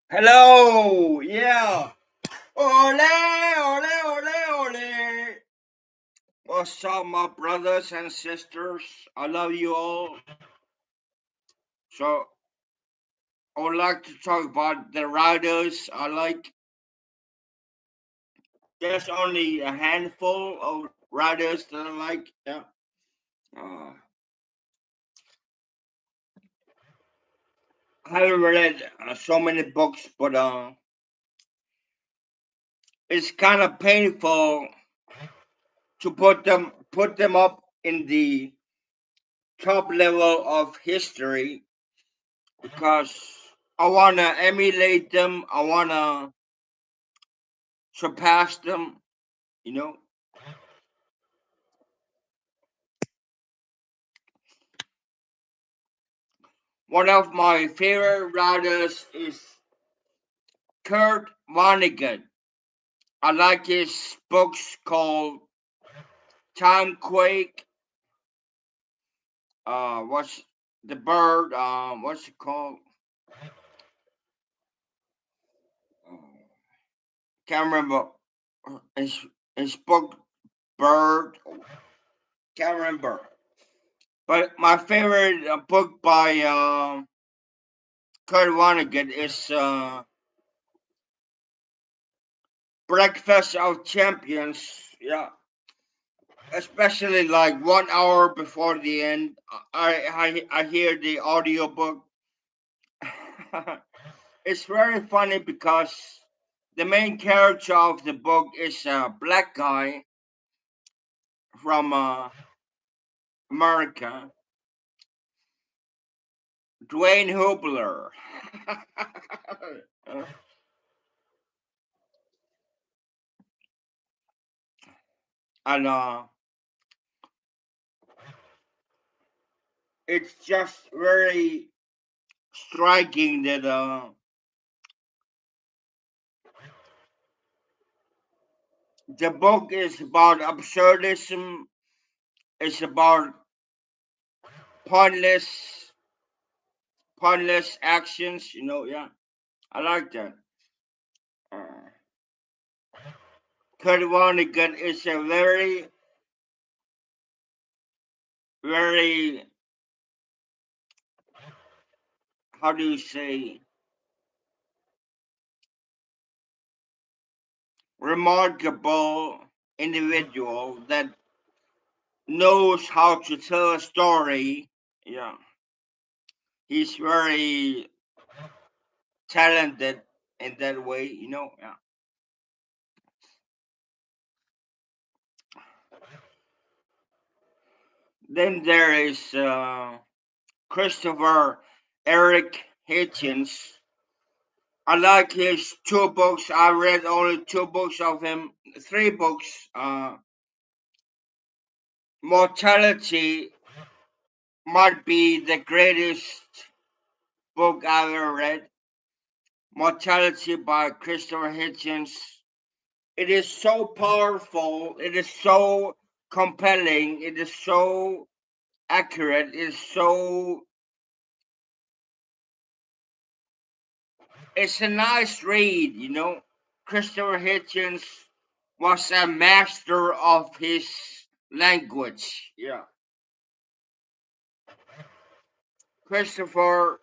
Hello, yeah. Ole, ole, ole, ole. What's up, my brothers and sisters? I love you all. So, I would like to talk about the writers I like. There's only a handful of writers that I like. Yeah. Uh, I haven't read so many books, but it's kind of painful to put them up in the top level of history because I want to emulate them. I want to surpass them, you know. One of my favorite writers is Kurt Vonnegut. I like his books called Timequake. What's the bird? What's it called? Uh, can't remember. His book Bird. Can't remember. But my favorite book by Kurt Vonnegut is Breakfast of Champions. Yeah, especially like 1 hour before the end. I hear the audiobook. It's very funny because the main character of the book is a black guy from America, Dwayne Hubler. And it's just very striking that the book is about absurdism. It's about pointless, pointless actions. Yeah, I like that. Uh, Kurt Vonnegut is a very, very, how do you say, remarkable individual that knows how to tell a story. Yeah, he's very talented in that way. Yeah. Then there is Christopher Eric Hitchens. I like his two books. I read only two books of him, three books. Mortality might be the greatest book I ever read. Mortality by Christopher Hitchens. It is so powerful. It is so compelling. It is so accurate. It is so. It's a nice read. Christopher Hitchens was a master of his language. Yeah. Christopher,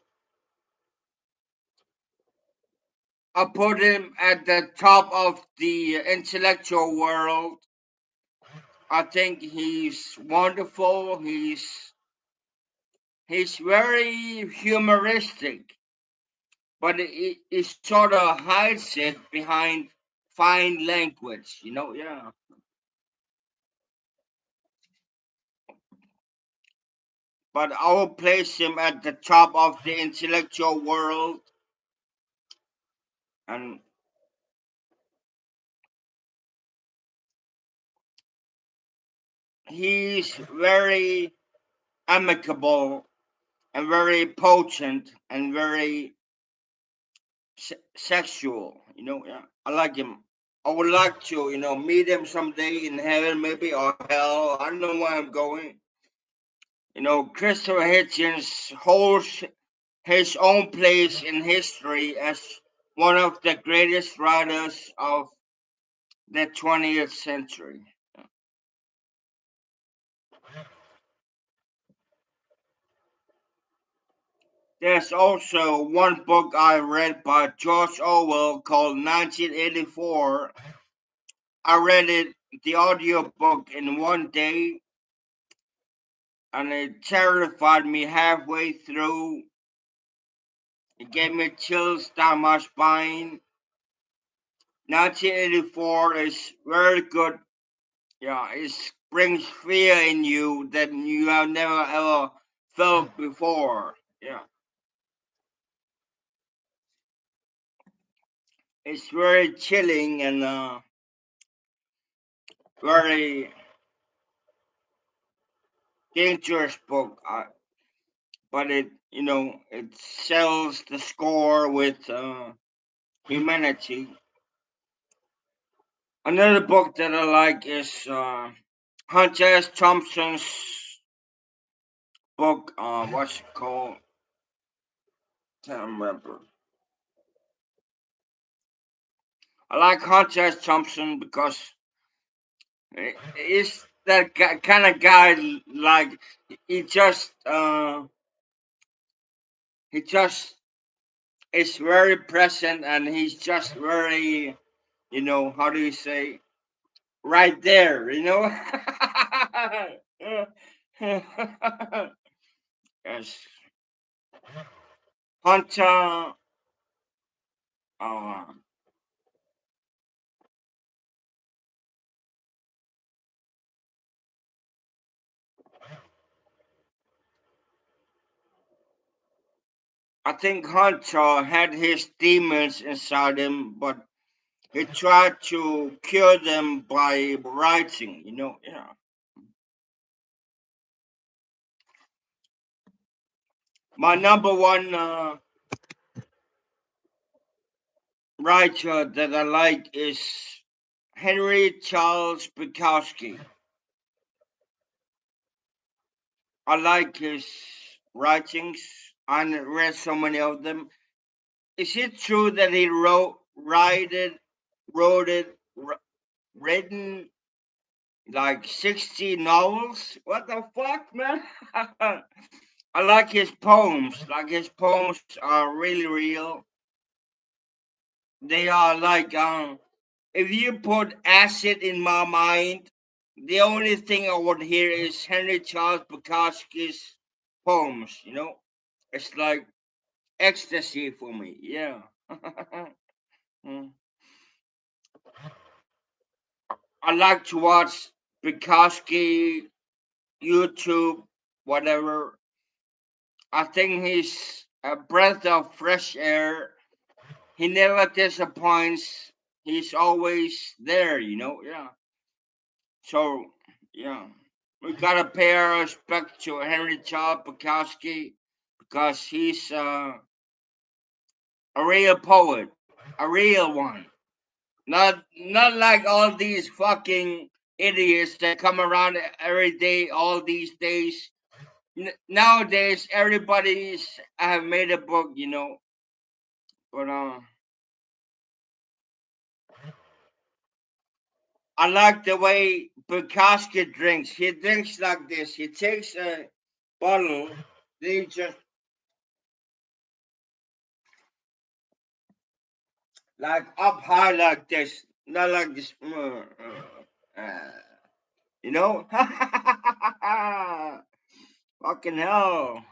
I put him at the top of the intellectual world. I think he's wonderful. He's very humoristic, but he sort of hides it behind fine language. Yeah. But I will place him at the top of the intellectual world, and he's very amicable and very potent and very sexual. Yeah, I like him. I would like to, meet him someday in heaven, maybe, or hell. I don't know where I'm going. Christopher Hitchens holds his own place in history as one of the greatest writers of the 20th century. There's also one book I read by George Orwell called 1984. I read it, the audiobook, in one day, and it terrified me halfway through. It gave me chills down my spine. 1984 is very good. Yeah, it brings fear in you that you have never ever felt before. Yeah, it's very chilling and very dangerous book. But it sells the score with humanity. Another book that I like is Hunter S. Thompson's book. What's it called? Can't remember. I like Hunter S. Thompson because he's that kind of guy. Like he just he just is very present, and he's just very, how do you say, right there, Yes. Hunter, uh, I think Hunter had his demons inside him, but he tried to cure them by writing, yeah. My number one writer that I like is Henry Charles Bukowski. I like his writings. I read so many of them. Is it true that he wrote it, written like 60 novels? What the fuck, man? I like his poems. Like his poems are really real. They are like if you put acid in my mind, the only thing I would hear is Henry Charles Bukowski's poems. It's like ecstasy for me. Yeah. Mm. I like to watch Bukowski YouTube, whatever. I think he's a breath of fresh air. He never disappoints. He's always there. Yeah. So, yeah, we gotta pay our respect to Henry Charles Bukowski because he's a real poet, a real one. Not like all these fucking idiots that come around every day, all these days. Nowadays, everybody's have made a book, But I like the way Bukowski drinks. He drinks like this. He takes a bottle, then he just like up high like this, not like this. You know? Fucking hell.